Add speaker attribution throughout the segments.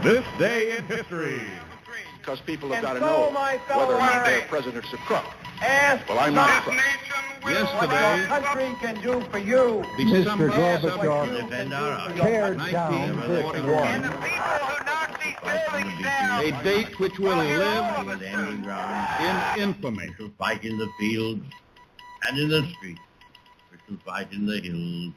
Speaker 1: This day in history.
Speaker 2: Because people have got to know whether or not their president's a crook. Well, I'm not a crook.
Speaker 3: Yesterday,
Speaker 4: country can do for you.
Speaker 3: Mr.
Speaker 5: Gorbachev
Speaker 4: tear down this war.
Speaker 5: And the people who knock these buildings down.
Speaker 3: a date which will live in infamy.
Speaker 6: We shall fight in the fields and in the streets. We shall fight in the hills.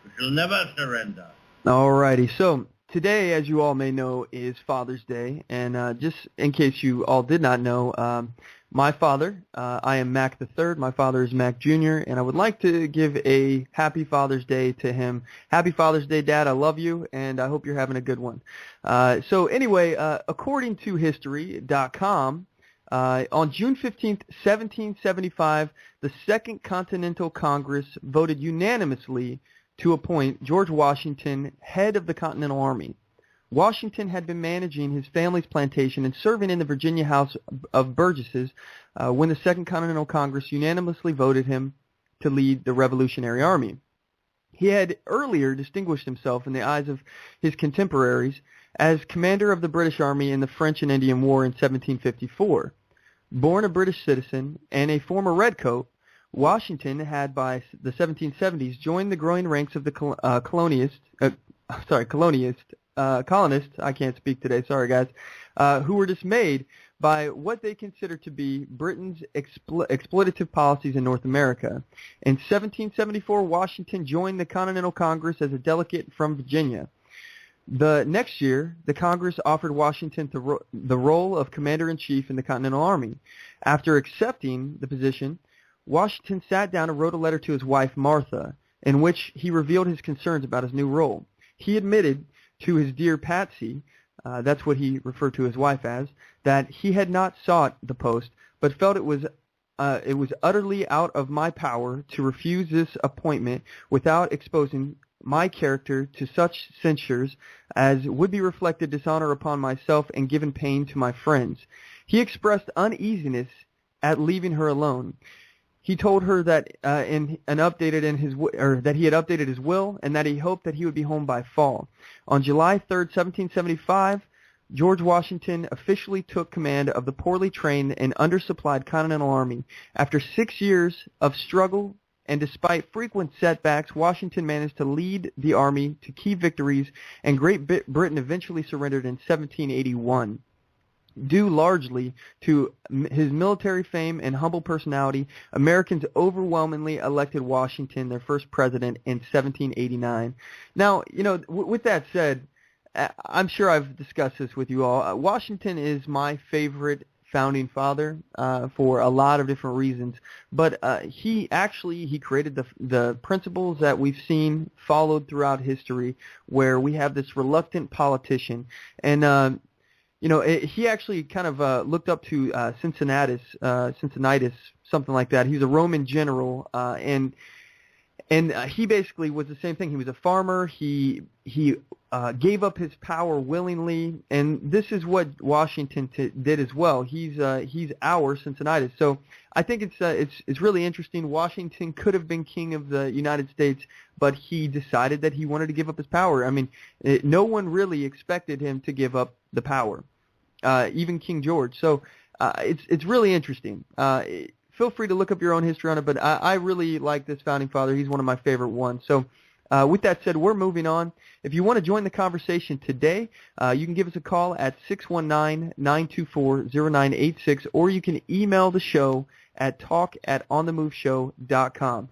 Speaker 6: We shall never surrender.
Speaker 7: Alrighty, so today, as you all may know, is Father's Day, and just in case you all did not know, my father, I am Mack the Third. My father is Mack Jr., and I would like to give a happy Father's Day to him. Happy Father's Day, Dad. I love you, and I hope you're having a good one. So anyway, according to History.com, on June 15th, 1775, the Second Continental Congress voted unanimously to appoint George Washington head of the Continental Army. Washington had been managing his family's plantation and serving in the Virginia House of Burgesses when the Second Continental Congress unanimously voted him to lead the Revolutionary Army. He had earlier distinguished himself in the eyes of his contemporaries as commander of the British Army in the French and Indian War in 1754. Born a British citizen and a former redcoat, Washington had by the 1770s joined the growing ranks of the colonists, I can't speak today, sorry guys, who were dismayed by what they considered to be Britain's exploitative policies in North America. In 1774, Washington joined the Continental Congress as a delegate from Virginia. The next year, the Congress offered Washington the role of commander-in-chief in the Continental Army. After accepting the position, Washington sat down and wrote a letter to his wife, Martha, in which he revealed his concerns about his new role. He admitted to his dear Patsy, that's what he referred to his wife as, that he had not sought the post, but felt it was utterly out of my power to refuse this appointment without exposing my character to such censures as would be reflected dishonor upon myself and given pain to my friends. He expressed uneasiness at leaving her alone. He told her that that he had updated his will and that he hoped that he would be home by fall. On July 3rd, 1775, George Washington officially took command of the poorly trained and undersupplied Continental Army. After 6 years of struggle and despite frequent setbacks, Washington managed to lead the army to key victories, and Great Britain eventually surrendered in 1781. Due largely to his military fame and humble personality, Americans overwhelmingly elected Washington their first president in 1789. Now, with that said, I'm sure I've discussed this with you all. Washington is my favorite founding father for a lot of different reasons, but he created the principles that we've seen followed throughout history, where we have this reluctant politician, and he actually kind of looked up to Cincinnatus, something like that. He's a Roman general, and he basically was the same thing. He was a farmer. He gave up his power willingly, and this is what Washington did as well. He's our Cincinnatus. So I think it's really interesting. Washington could have been king of the United States, but he decided that he wanted to give up his power. I mean, no one really expected him to give up the power, even King George. So it's really interesting. Feel free to look up your own history on it, but I really like this founding father. He's one of my favorite ones. So with that said, we're moving on. If you want to join the conversation today, you can give us a call at 619-924-0986, or you can email the show at talk@onthemoveshow.com.